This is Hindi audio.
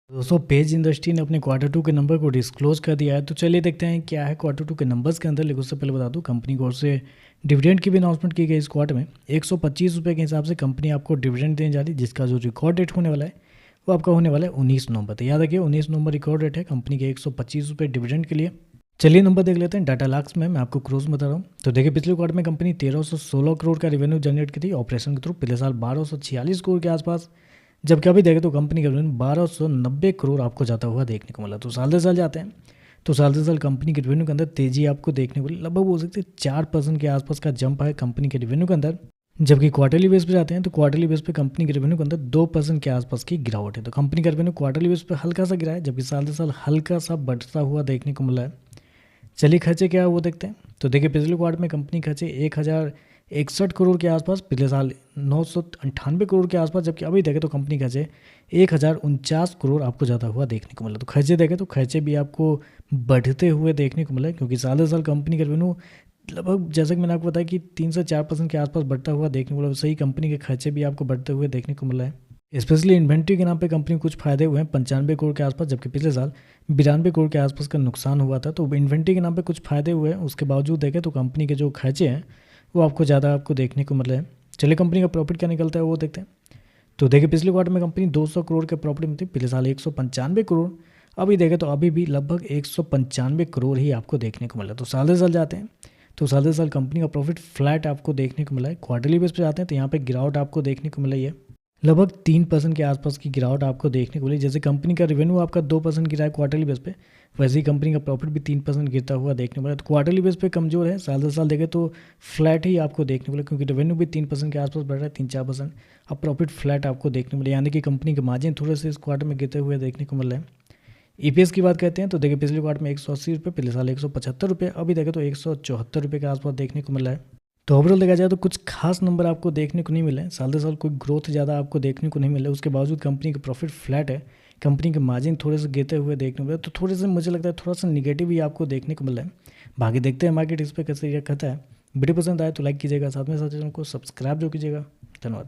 दोस्तों पेज इंडस्ट्री ने अपने क्वार्टर 2 के नंबर को डिस्क्लोज कर दिया है। तो चलिए देखते हैं क्या है क्वार्टर 2 के नंबर्स के अंदर। लेकिन उससे पहले बता दूं, कंपनी की ओर से डिविडेंड की भी अनाउंसमेंट की गई इस क्वार्टर में। 125 रुपये के हिसाब से कंपनी आपको डिविडेंड देने जा रही है, जिसका जो रिकॉर्ड डेट होने वाला है वो आपका होने वाला है 19 नवंबर। तो याद रखिए 19 नवंबर रिकॉर्ड डेट है कंपनी के 125 रुपये डिविडेंड के लिए। चलिए नंबर देख लेते हैं डाटा लाक्स में। मैं आपको क्रोज बता रहा हूँ। तो देखिए पिछले क्वार्टर में कंपनी 1316 करोड़ का रेवेन्यू जनरेट की थी ऑपरेशन के थ्रू। पिछले साल 1246 करोड़ के आसपास, जबकि अभी देखें तो कंपनी का रेवेन्यू 1290 करोड़ आपको जाता हुआ देखने को मिला। तो साल दर साल जाते हैं तो साल दर साल कंपनी के रेवेन्यू के अंदर तेजी आपको देखने को मिली। लगभग बोल सकते हैं 4% के आसपास का जंप है कंपनी के रेवेन्यू के अंदर। जबकि क्वार्टरली बेस पे जाते हैं तो क्वार्टरली बेस पे कंपनी के रेवेन्यू के अंदर 2% के आसपास की गिरावट है। तो कंपनी का रेवेन्यू क्वार्टरली बेस पे हल्का सा गिरा है, जबकि साल दर साल हल्का सा बढ़ता हुआ देखने को मिला है। चलिए खर्चे क्या है वो देखते हैं। तो देखिए पिछले क्वार्टर में कंपनी खर्चे 1061 करोड़ के आसपास, पिछले साल 998 करोड़ के आसपास, जबकि अभी देखें तो कंपनी खर्चे 1049 करोड़ आपको ज़्यादा हुआ देखने को मिला। तो खर्चे देखें तो खर्चे भी आपको बढ़ते हुए देखने को मिला, क्योंकि साल दर साल कंपनी का रेवेन्यू लगभग जैसा कि मैंने आपको बताया कि 3 से 4% के आसपास बढ़ता हुआ देखने को मिला। सही कंपनी के खर्चे भी आपको बढ़ते हुए देखने को मिला है। स्पेशली इन्वेंट्री के नाम पे कंपनी को कुछ फायदे हुए हैं 95 करोड़ के आसपास, जबकि पिछले साल 92 करोड़ के आसपास का नुकसान हुआ था। तो इन्वेंट्री के नाम पे कुछ फायदे हुए हैं, उसके बावजूद देखें तो कंपनी के जो खर्चे हैं वो आपको ज़्यादा आपको देखने को मिल रहे हैं। चलिए कंपनी का प्रॉफिट क्या निकलता है वो देखते हैं। तो देखिए पिछले क्वार्टर में कंपनी 200 करोड़ के प्रॉफिट में थी, पिछले साल 195 करोड़। अभी देखें तो अभी भी लगभग 195 करोड़ ही आपको देखने को मिला। तो साल दर साल जाते हैं तो साल दर साल कंपनी का प्रॉफिट फ्लैट आपको देखने को मिला है। क्वार्टरली बेस पे जाते हैं तो यहाँ पे गिरावट आपको देखने को मिला है, लगभग 3% के आसपास की गिरावट आपको देखने को मिली। जैसे कंपनी का रेवेन्यू आपका 2% गिरा है क्वार्टरली बेस पे, वैसे ही कंपनी का प्रॉफिट भी 3% गिरता हुआ देखने को मिला। तो क्वार्टरली बेस पे कमजोर है, साल दर साल देखें तो फ्लैट ही आपको देखने को मिला, क्योंकि रेवेन्यू भी 3% के आसपास बढ़ रहा है, 3-4%। अब प्रॉफिट फ्लैट आपको देखने को मिला, यानी कि कंपनी के मार्जिन थोड़े से इस क्वार्टर में गिरते हुए देखने को मिल रहे हैं। ईपीएस की बात करते हैं तो देखिए पिछले क्वार्टर में 180 रुपये, पिछले साल 175 रुपये, अभी देखें तो 174 रुपये के आसपास देखने को मिल रहा है। तो ओवरऑल देखा जाए तो कुछ खास नंबर आपको देखने को नहीं मिले, साल दर साल कोई ग्रोथ ज़्यादा आपको देखने को नहीं मिले। उसके बावजूद कंपनी का प्रॉफिट फ्लैट है, कंपनी के मार्जिन थोड़े से गिरते हुए देखने को मिले। तो थोड़े से मुझे लगता है थोड़ा सा निगेटिव ही आपको देखने को मिल रहा है। बाकी देखते हैं मार्केट इस पर कैसे रिएक्ट करता है। वीडियो पसंद आए तो लाइक कीजिएगा, साथ में साथ चैनल को सब्सक्राइब जो कीजिएगा। धन्यवाद।